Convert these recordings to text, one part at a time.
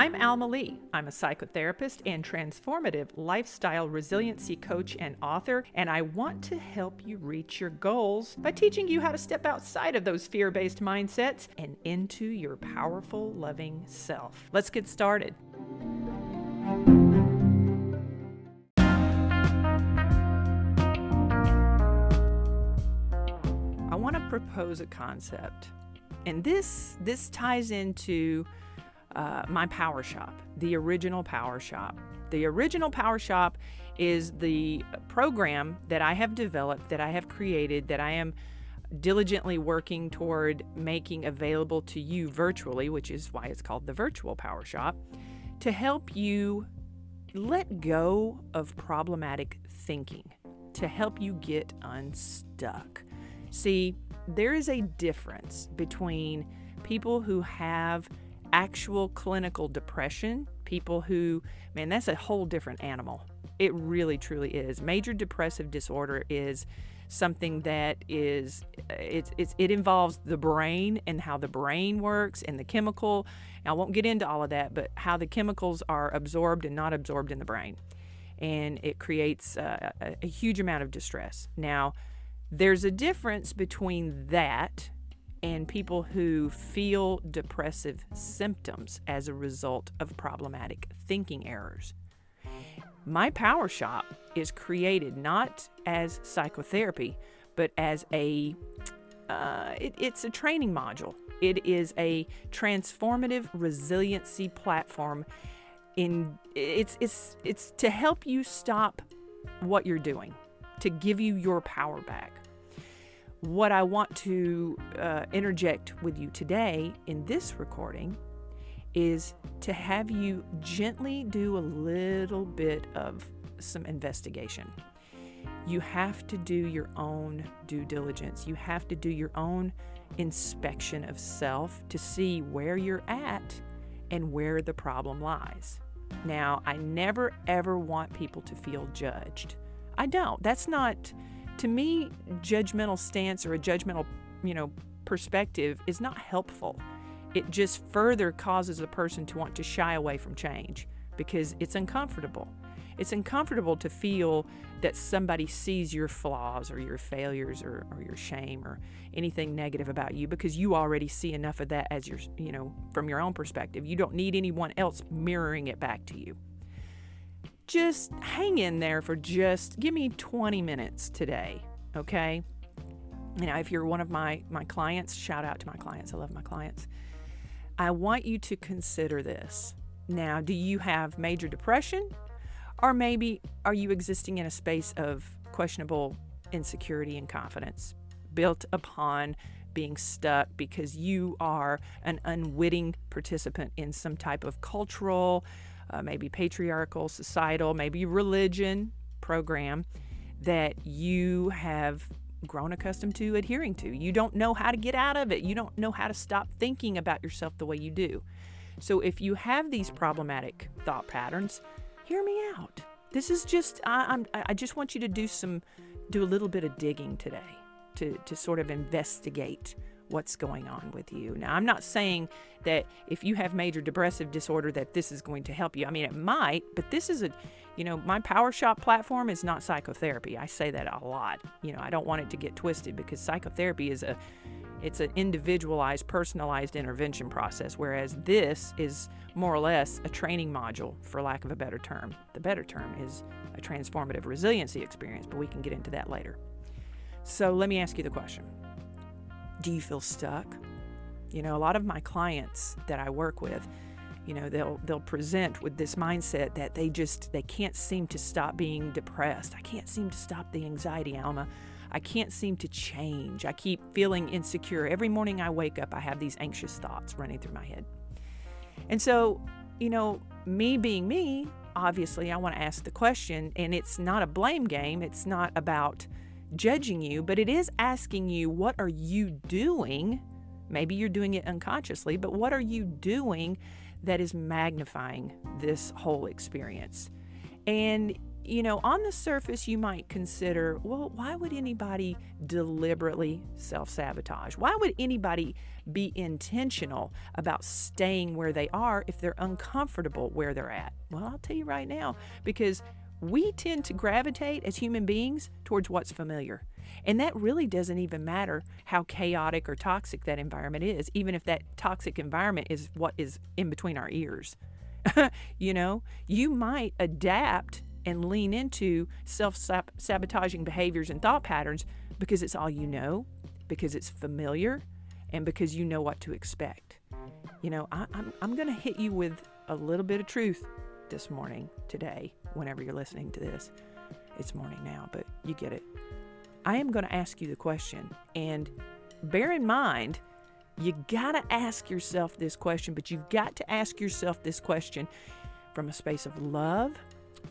I'm Alma Lee. I'm a psychotherapist and transformative lifestyle resiliency coach and author, and I want to help you reach your goals by teaching you how to step outside of those fear-based mindsets and into your powerful, loving self. Let's get started. I want to propose a concept, and this ties into my Power Shop, the original Power Shop. The original Power Shop is the program that I have developed, that I have created, that I am diligently working toward making available to you virtually, which is why it's called the Virtual Power Shop, to help you let go of problematic thinking, to help you get unstuck. See, there is a difference between people who have actual clinical depression, people who, man, that's a whole different animal. It really, truly is. Major depressive disorder is something that is, it involves the brain and how the brain works and the chemical. I won't get into all of that, but how the chemicals are absorbed and not absorbed in the brain. And it creates a huge amount of distress. Now, there's a difference between that and people who feel depressive symptoms as a result of problematic thinking errors. My Power Shop is created not as psychotherapy, but as it's a training module. It is a transformative resiliency platform. It's to help you stop what you're doing, to give you your power back. What I want to interject with you today in this recording is to have you gently do a little bit of some investigation. You have to do your own due diligence. You have to do your own inspection of self to see where you're at and where the problem lies. Now, I never ever want people to feel judged. I don't. That's not, to me, judgmental stance or a judgmental, perspective is not helpful. It just further causes a person to want to shy away from change because it's uncomfortable. It's uncomfortable to feel that somebody sees your flaws or your failures or your shame or anything negative about you because you already see enough of that as your, from your own perspective. You don't need anyone else mirroring it back to you. Just hang in there give me 20 minutes today, okay? If you're one of my clients, shout out to my clients. I love my clients. I want you to consider this. Now, do you have major depression? Or maybe are you existing in a space of questionable insecurity and confidence built upon being stuck because you are an unwitting participant in some type of cultural, maybe patriarchal, societal, maybe religion program that you have grown accustomed to adhering to. You don't know how to get out of it. You don't know how to stop thinking about yourself the way you do. So if you have these problematic thought patterns, hear me out. This is just, I just want you to do a little bit of digging today to sort of investigate what's going on with you. Now, I'm not saying that if you have major depressive disorder that this is going to help you. I mean, it might, but this is my Power Shop platform is not psychotherapy. I say that a lot. I don't want it to get twisted because psychotherapy it's an individualized, personalized intervention process, whereas this is more or less a training module, for lack of a better term. The better term is a transformative resiliency experience, but we can get into that later. So let me ask you the question. Do you feel stuck? A lot of my clients that I work with, they'll present with this mindset that they can't seem to stop being depressed. I can't seem to stop the anxiety, Alma. I can't seem to change. I keep feeling insecure. Every morning I wake up, I have these anxious thoughts running through my head. And so, me being me, obviously I want to ask the question, and it's not a blame game. It's not about judging you, but it is asking you, what are you doing? Maybe you're doing it unconsciously, but what are you doing that is magnifying this whole experience? And on the surface, you might consider, well, why would anybody deliberately self-sabotage? Why would anybody be intentional about staying where they are if they're uncomfortable where they're at? Well, I'll tell you right now, because we tend to gravitate as human beings towards what's familiar. And that really doesn't even matter how chaotic or toxic that environment is, even if that toxic environment is what is in between our ears. You might adapt and lean into self-sabotaging behaviors and thought patterns because it's all you know, because it's familiar, and because you know what to expect. I'm going to hit you with a little bit of truth this morning, today, whenever you're listening to this. It's morning now, but you get it. I am going to ask you the question, and bear in mind, you got to ask yourself this question, but you've got to ask yourself this question from a space of love,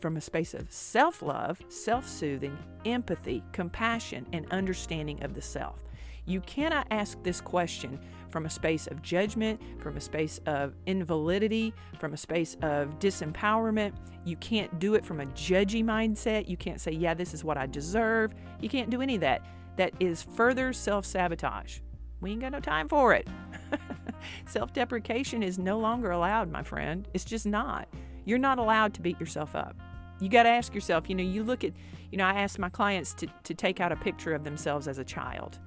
from a space of self-love, self-soothing, empathy, compassion, and understanding of the self. You cannot ask this question from a space of judgment, from a space of invalidity, from a space of disempowerment. You can't do it from a judgy mindset. You can't say, yeah, this is what I deserve. You can't do any of that. That is further self-sabotage. We ain't got no time for it. Self-deprecation is no longer allowed, my friend. It's just not. You're not allowed to beat yourself up. You got to ask yourself, you look at, I ask my clients to take out a picture of themselves as a child.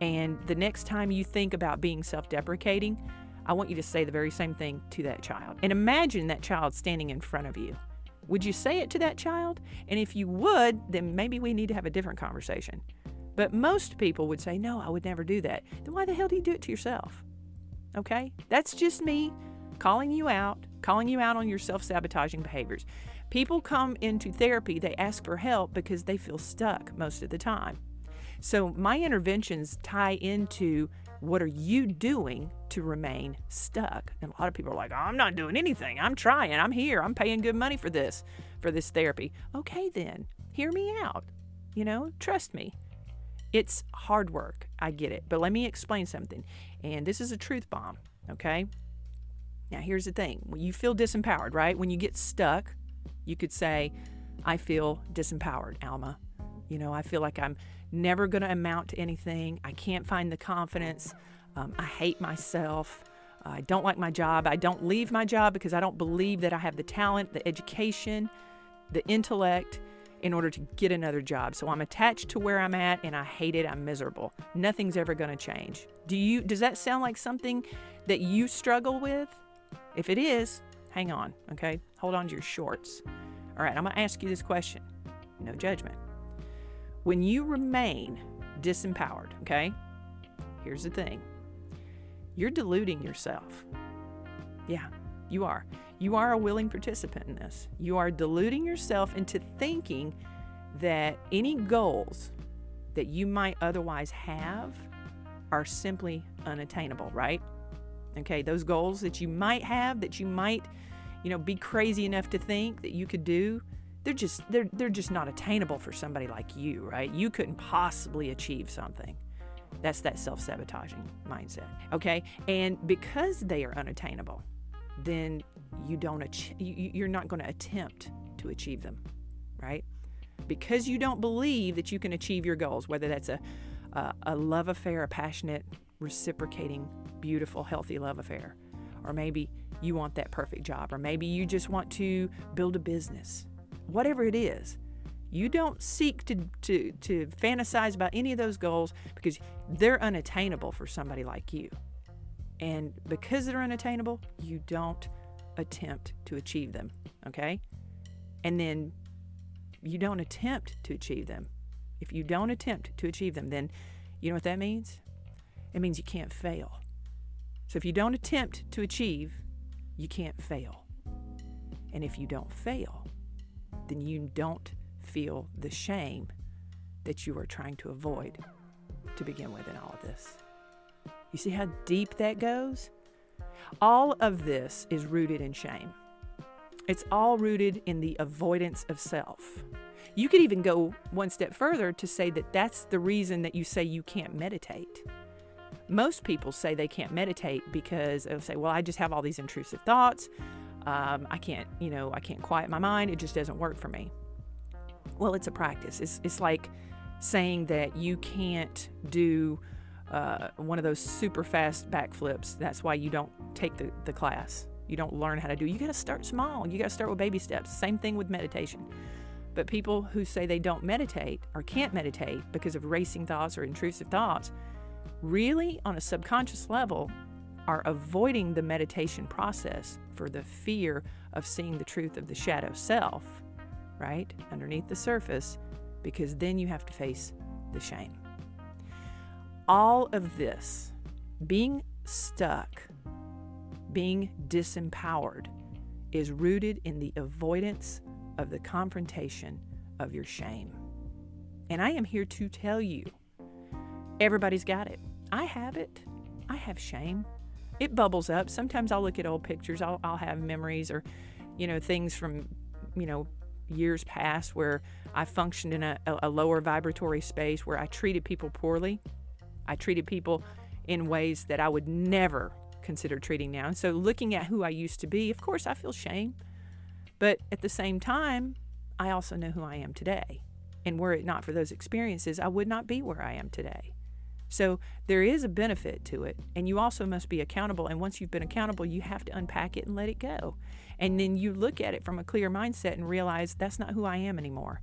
And the next time you think about being self-deprecating, I want you to say the very same thing to that child. And imagine that child standing in front of you. Would you say it to that child? And if you would, then maybe we need to have a different conversation. But most people would say, no, I would never do that. Then why the hell do you do it to yourself? Okay? That's just me calling you out on your self-sabotaging behaviors. People come into therapy, they ask for help because they feel stuck most of the time. So my interventions tie into what are you doing to remain stuck? And a lot of people are like, oh, I'm not doing anything. I'm trying. I'm here. I'm paying good money for this therapy. Okay, then hear me out. Trust me. It's hard work. I get it. But let me explain something. And this is a truth bomb. Okay. Now here's the thing. When you feel disempowered, right? When you get stuck, you could say, I feel disempowered, Alma. I feel like I'm never going to amount to anything. I can't find the confidence. I hate myself. I don't like my job. I don't leave my job because I don't believe that I have the talent, the education, the intellect in order to get another job. So I'm attached to where I'm at and I hate it. I'm miserable. Nothing's ever going to change. Does that sound like something that you struggle with? If it is, hang on, okay? Hold on to your shorts. All right, I'm going to ask you this question. No judgment. When you remain disempowered, okay, here's the thing. You're deluding yourself. Yeah, you are. You are a willing participant in this. You are deluding yourself into thinking that any goals that you might otherwise have are simply unattainable, right? Okay, those goals that you might have, that you might, be crazy enough to think that you could do, they're just not attainable for somebody like you, right? You couldn't possibly achieve something. That's that self-sabotaging mindset, okay? And because they are unattainable, then you're not going to attempt to achieve them, right? Because you don't believe that you can achieve your goals, whether that's a love affair, a passionate, reciprocating, beautiful, healthy love affair, or maybe you want that perfect job, or maybe you just want to build a business. Whatever it is, you don't seek to fantasize about any of those goals because they're unattainable for somebody like you. And because they're unattainable, you don't attempt to achieve them, okay? And then you don't attempt to achieve them. If you don't attempt to achieve them, then you know what that means? It means you can't fail. So if you don't attempt to achieve, you can't fail. And if you don't fail, then you don't feel the shame that you are trying to avoid to begin with in all of this. You see how deep that goes? All of this is rooted in shame. It's all rooted in the avoidance of self. You could even go one step further to say that that's the reason that you say you can't meditate. Most people say they can't meditate because they'll say, well, I just have all these intrusive thoughts. I can't quiet my mind. It just doesn't work for me. Well, it's a practice. It's like saying that you can't do one of those super fast backflips. That's why you don't take the class. You don't learn how to do it. You got to start small. You got to start with baby steps. Same thing with meditation. But people who say they don't meditate or can't meditate because of racing thoughts or intrusive thoughts, really on a subconscious level are avoiding the meditation process for the fear of seeing the truth of the shadow self, right, underneath the surface, because then you have to face the shame. All of this, being stuck, being disempowered, is rooted in the avoidance of the confrontation of your shame. And I am here to tell you, everybody's got it. I have it. I have shame. It bubbles up. Sometimes I'll look at old pictures. I'll have memories or, things from, years past where I functioned in a lower vibratory space where I treated people poorly. I treated people in ways that I would never consider treating now. And so looking at who I used to be, of course, I feel shame. But at the same time, I also know who I am today. And were it not for those experiences, I would not be where I am today. So there is a benefit to it. And you also must be accountable. And once you've been accountable, you have to unpack it and let it go. And then you look at it from a clear mindset and realize that's not who I am anymore.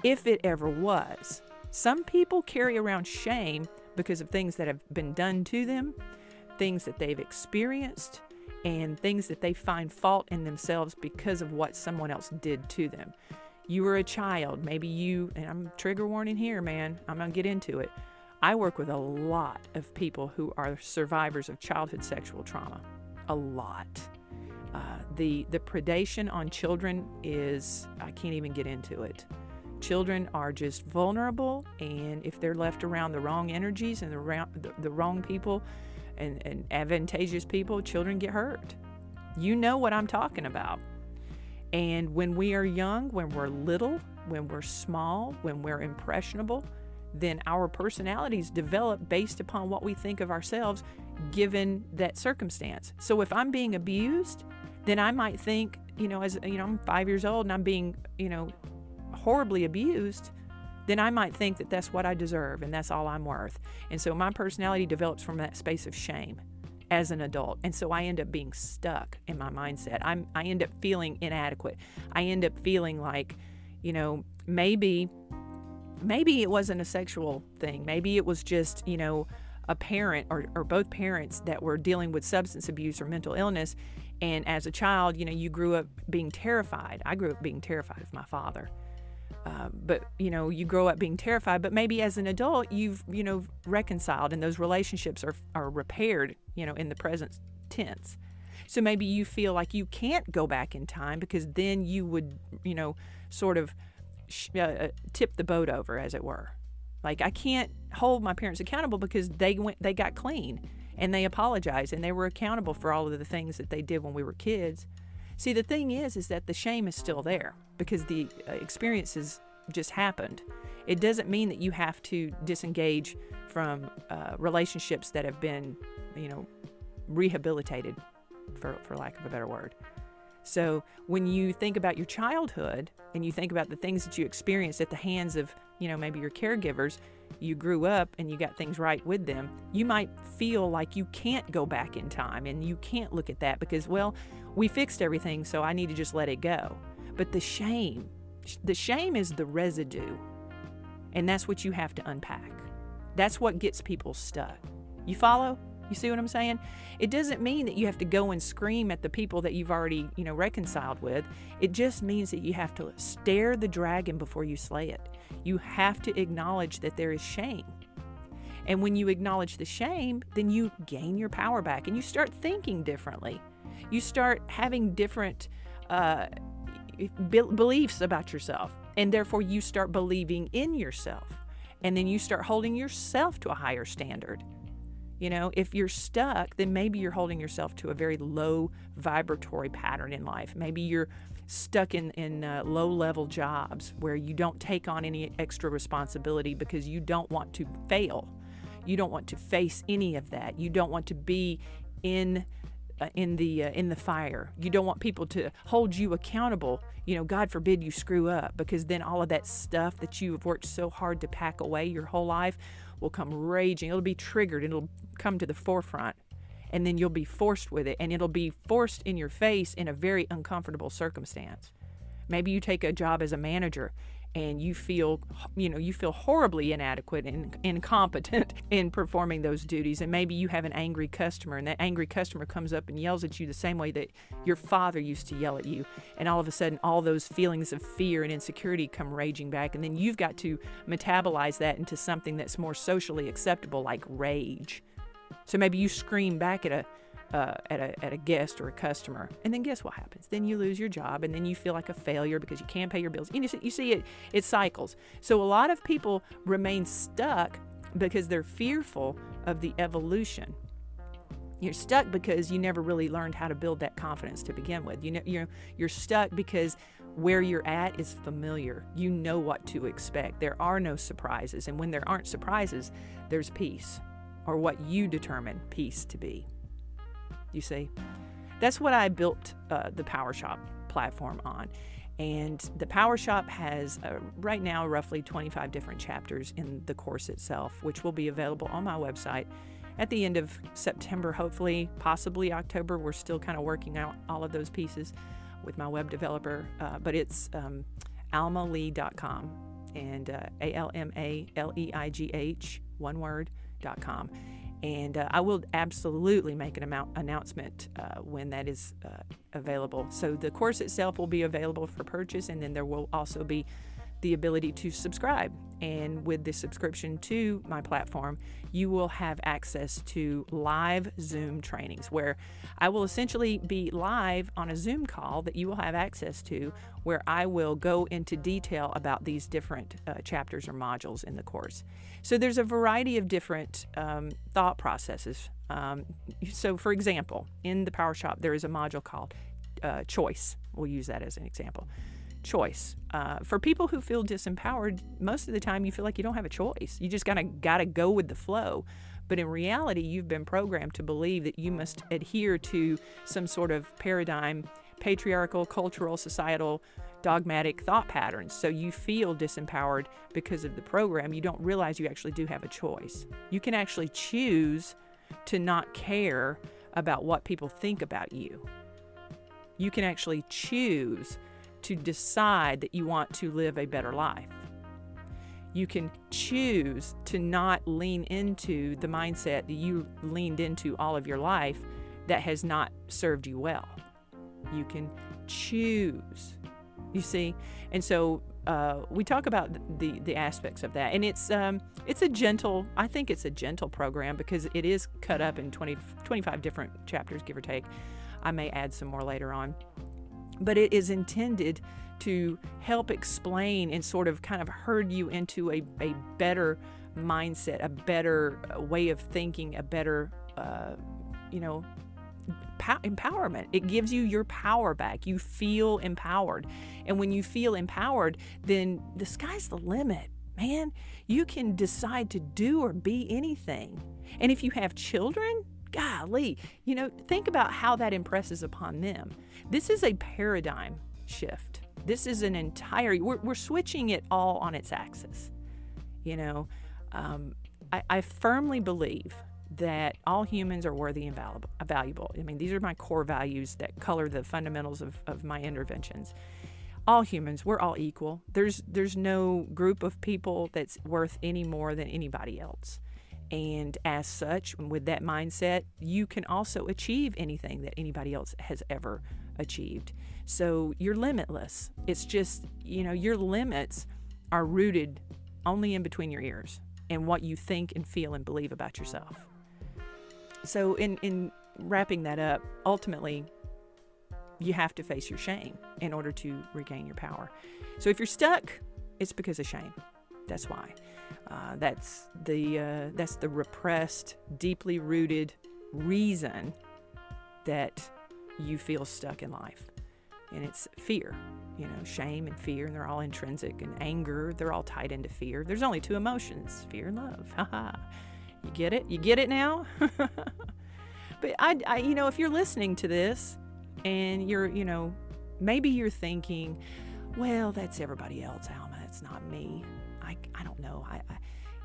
If it ever was. Some people carry around shame because of things that have been done to them, things that they've experienced, and things that they find fault in themselves because of what someone else did to them. You were a child, maybe you, and I'm trigger warning here, man, I'm gonna get into it. I work with a lot of people who are survivors of childhood sexual trauma. A lot. The predation on children is, I can't even get into it. Children are just vulnerable, and if they're left around the wrong energies and the wrong people and advantageous people, children get hurt. You know what I'm talking about. And when we are young, when we're little, when we're small, when we're impressionable, then our personalities develop based upon what we think of ourselves given that circumstance. So if I'm being abused, then I might think, I'm 5 years old and I'm being, horribly abused, then I might think that that's what I deserve and that's all I'm worth. And so my personality develops from that space of shame as an adult. And so I end up being stuck in my mindset. I end up feeling inadequate. I end up feeling like, maybe it wasn't a sexual thing. Maybe it was just, a parent or both parents that were dealing with substance abuse or mental illness. And as a child, you grew up being terrified. I grew up being terrified of my father. But you grow up being terrified, but maybe as an adult, you've, reconciled and those relationships are repaired, in the present tense. So maybe you feel like you can't go back in time because then you would, sort of tip the boat over, as it were. Like, I can't hold my parents accountable because they got clean and they apologized and they were accountable for all of the things that they did when we were kids. See, the thing is that the shame is still there because the experiences just happened. It doesn't mean that you have to disengage from relationships that have been, rehabilitated, for lack of a better word. So when you think about your childhood and you think about the things that you experienced at the hands of, maybe your caregivers, you grew up and you got things right with them, you might feel like you can't go back in time and you can't look at that because, well, we fixed everything, so I need to just let it go. But the shame is the residue, and that's what you have to unpack. That's what gets people stuck. You follow? You see what I'm saying? It doesn't mean that you have to go and scream at the people that you've already, reconciled with. It just means that you have to stare the dragon before you slay it. You have to acknowledge that there is shame. And when you acknowledge the shame, then you gain your power back and you start thinking differently. You start having different beliefs about yourself, and therefore you start believing in yourself. And then you start holding yourself to a higher standard. If you're stuck, then maybe you're holding yourself to a very low vibratory pattern in life. Maybe you're stuck in low-level jobs where you don't take on any extra responsibility because you don't want to fail. You don't want to face any of that. You don't want to be in in the fire. You don't want people to hold you accountable. God forbid you screw up, because then all of that stuff that you have worked so hard to pack away your whole life will come raging. It'll be triggered. It'll come to the forefront, and then you'll be forced with it, and it'll be forced in your face in a very uncomfortable circumstance. Maybe you take a job as a manager and you feel horribly inadequate and incompetent in performing those duties. And maybe you have an angry customer, and that angry customer comes up and yells at you the same way that your father used to yell at you. And all of a sudden, all those feelings of fear and insecurity come raging back. And then you've got to metabolize that into something that's more socially acceptable, like rage. So maybe you scream back at a guest or a customer, and then guess what happens? Then you lose your job, and then you feel like a failure because you can't pay your bills. You see it cycles. So a lot of people remain stuck because they're fearful of the evolution. You're stuck because you never really learned how to build that confidence to begin with. You're stuck because where you're at is familiar. You know what to expect. There are no surprises, and when there aren't surprises, there's peace, or what you determine peace to be. You see, that's what I built the PowerShop platform on. And the PowerShop has right now roughly 25 different chapters in the course itself, which will be available on my website at the end of September, hopefully, possibly October. We're still kind of working out all of those pieces with my web developer, but it's almaleigh.com, and ALMALEIGH, one word, .com. And I will absolutely make an announcement when that is available. So the course itself will be available for purchase, and then there will also be the ability to subscribe. And with the subscription to my platform, you will have access to live Zoom trainings where I will essentially be live on a Zoom call that you will have access to, where I will go into detail about these different chapters or modules in the course. So there's a variety of different thought processes. So for example, in the PowerShop, there is a module called Choice. We'll use that as an example. Choice. For people who feel disempowered, most of the time you feel like you don't have a choice. You just gotta go with the flow. But in reality, you've been programmed to believe that you must adhere to some sort of paradigm, patriarchal, cultural, societal, dogmatic thought patterns. So you feel disempowered because of the program. You don't realize you actually do have a choice. You can actually choose to not care about what people think about you. You can actually choose to decide that you want to live a better life. You can choose to not lean into the mindset that you leaned into all of your life that has not served you well. You can choose, you see? And so we talk about the aspects of that. And it's a gentle, I think it's a gentle program because it is cut up in 25 different chapters, give or take. I may add some more later on. But it is intended to help explain and sort of kind of herd you into a better mindset, a better way of thinking, a better, empowerment. It gives you your power back. You feel empowered. And when you feel empowered, then the sky's the limit, man. You can decide to do or be anything. And if you have children, golly, think about how that impresses upon them. This is a paradigm shift. This is an entire, we're switching it all on its axis. I firmly believe that all humans are worthy and valuable. I mean, these are my core values that color the fundamentals of my interventions. All humans, we're all equal. There's no group of people that's worth any more than anybody else. And as such, with that mindset, you can also achieve anything that anybody else has ever achieved. So you're limitless. It's just, your limits are rooted only in between your ears and what you think and feel and believe about yourself. So in wrapping that up, ultimately, you have to face your shame in order to regain your power. So if you're stuck, it's because of shame. That's why. That's the repressed, deeply rooted reason that you feel stuck in life. And it's fear, shame and fear, and they're all intrinsic. And anger, they're all tied into fear. There's only two emotions, fear and love. You get it? You get it now? But if you're listening to this and you're, maybe you're thinking, well, that's everybody else, Alma. It's not me. I don't know.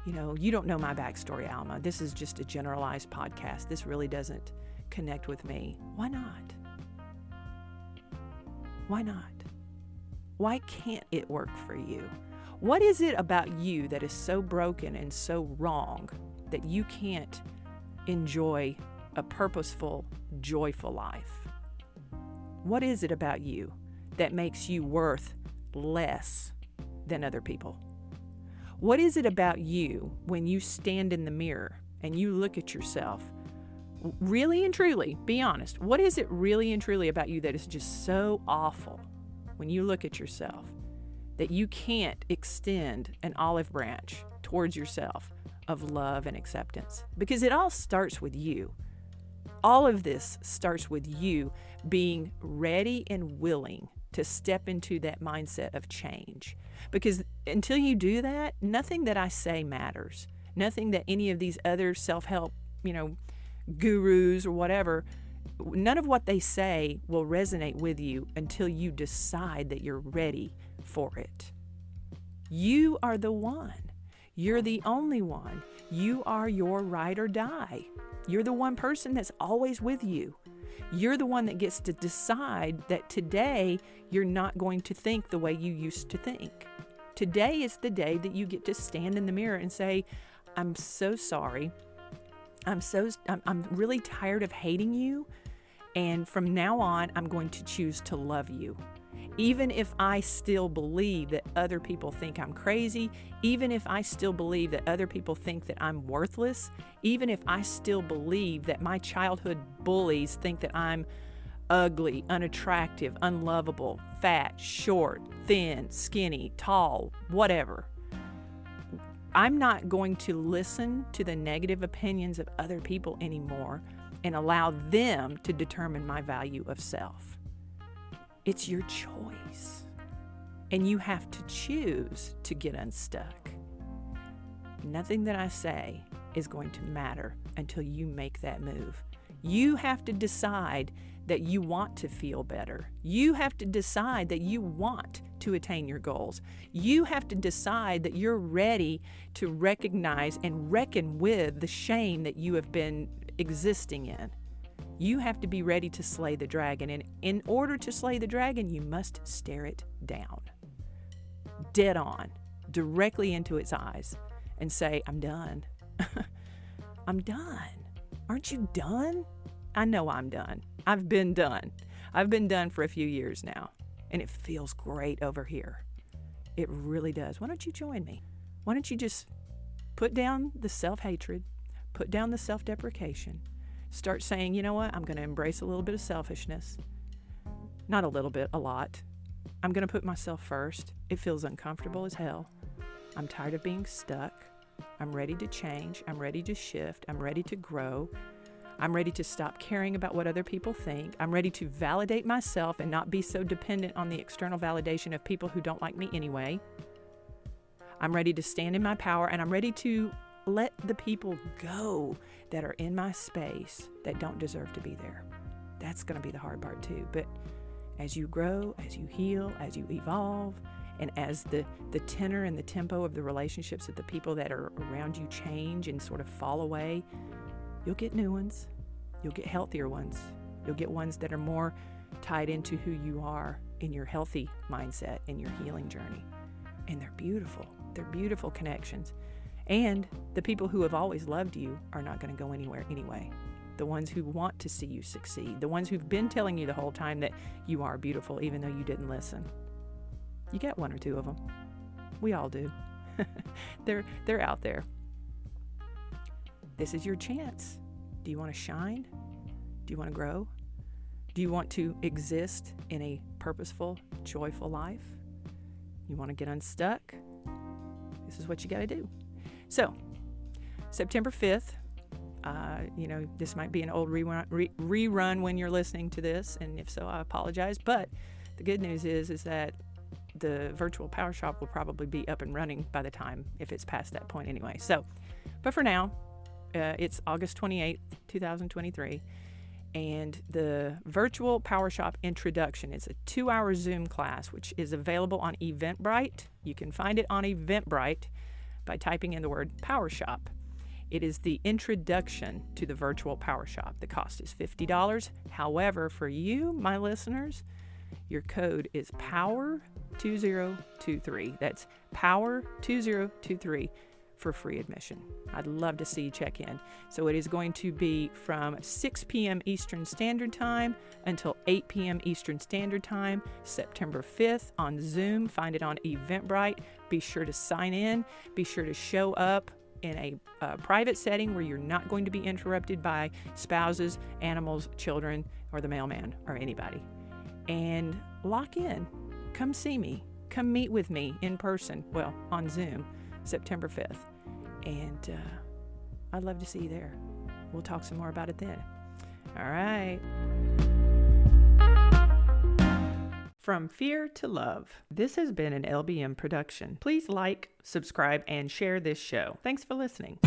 You don't know my backstory, Alma. This is just a generalized podcast. This really doesn't connect with me. Why not? Why not? Why can't it work for you? What is it about you that is so broken and so wrong that you can't enjoy a purposeful, joyful life? What is it about you that makes you worth less than other people? What is it about you when you stand in the mirror and you look at yourself? Really and truly, be honest. What is it really and truly about you that is just so awful when you look at yourself that you can't extend an olive branch towards yourself of love and acceptance? Because it all starts with you. All of this starts with you being ready and willing to step into that mindset of change. Because until you do that, nothing that I say matters. Nothing that any of these other self-help, gurus or whatever, none of what they say will resonate with you until you decide that you're ready for it. You are the one. You're the only one. You are your ride or die. You're the one person that's always with you. You're the one that gets to decide that today you're not going to think the way you used to think. Today is the day that you get to stand in the mirror and say, I'm so sorry. I'm really tired of hating you. And from now on, I'm going to choose to love you. Even if I still believe that other people think I'm crazy, even if I still believe that other people think that I'm worthless, even if I still believe that my childhood bullies think that I'm ugly, unattractive, unlovable, fat, short, thin, skinny, tall, whatever, I'm not going to listen to the negative opinions of other people anymore and allow them to determine my value of self. It's your choice. And you have to choose to get unstuck. Nothing that I say is going to matter until you make that move. You have to decide that you want to feel better. You have to decide that you want to attain your goals. You have to decide that you're ready to recognize and reckon with the shame that you have been existing in. You have to be ready to slay the dragon. And in order to slay the dragon, you must stare it down, dead on, directly into its eyes, and say, I'm done. I'm done. Aren't you done? I know I'm done. I've been done. I've been done for a few years now, and it feels great over here. It really does. Why don't you join me? Why don't you just put down the self-hatred, put down the self-deprecation, start saying, you know what, I'm going to embrace a little bit of selfishness. Not a little bit, a lot. I'm going to put myself first. It feels uncomfortable as hell. I'm tired of being stuck. I'm ready to change. I'm ready to shift. I'm ready to grow. I'm ready to stop caring about what other people think. I'm ready to validate myself and not be so dependent on the external validation of people who don't like me anyway. I'm ready to stand in my power, and I'm ready to let the people go that are in my space that don't deserve to be there. That's going to be the hard part too. But as you grow, as you heal, as you evolve, and as the tenor and the tempo of the relationships of the people that are around you change and sort of fall away, you'll get new ones. You'll get healthier ones. You'll get ones that are more tied into who you are in your healthy mindset, in your healing journey. And they're beautiful. They're beautiful connections. And the people who have always loved you are not going to go anywhere anyway. The ones who want to see you succeed. The ones who've been telling you the whole time that you are beautiful, even though you didn't listen. You get one or two of them. We all do. They're out there. This is your chance. Do you want to shine? Do you want to grow? Do you want to exist in a purposeful, joyful life? You want to get unstuck? This is what you got to do. So, September 5th, this might be an old rerun when you're listening to this, and if so, I apologize. But the good news is that the virtual Power Shop will probably be up and running by the time, if it's past that point anyway. So, but for now, It's August 28th, 2023. And the Virtual PowerShop Introduction is a 2-hour Zoom class, which is available on Eventbrite. You can find it on Eventbrite by typing in the word PowerShop. It is the introduction to the Virtual PowerShop. The cost is $50. However, for you, my listeners, your code is POWER2023. That's POWER2023 for free admission. I'd love to see you check in. So it is going to be from 6 p.m. Eastern Standard Time until 8 p.m. Eastern Standard Time, September 5th on Zoom. Find it on Eventbrite. Be sure to sign in. Be sure to show up in a private setting where you're not going to be interrupted by spouses, animals, children, or the mailman, or anybody. And lock in. Come see me. Come meet with me in person. Well, on Zoom, September 5th. And I'd love to see you there. We'll talk some more about it then. All right. From Fear to Love. This has been an LBM production. Please like, subscribe, and share this show. Thanks for listening.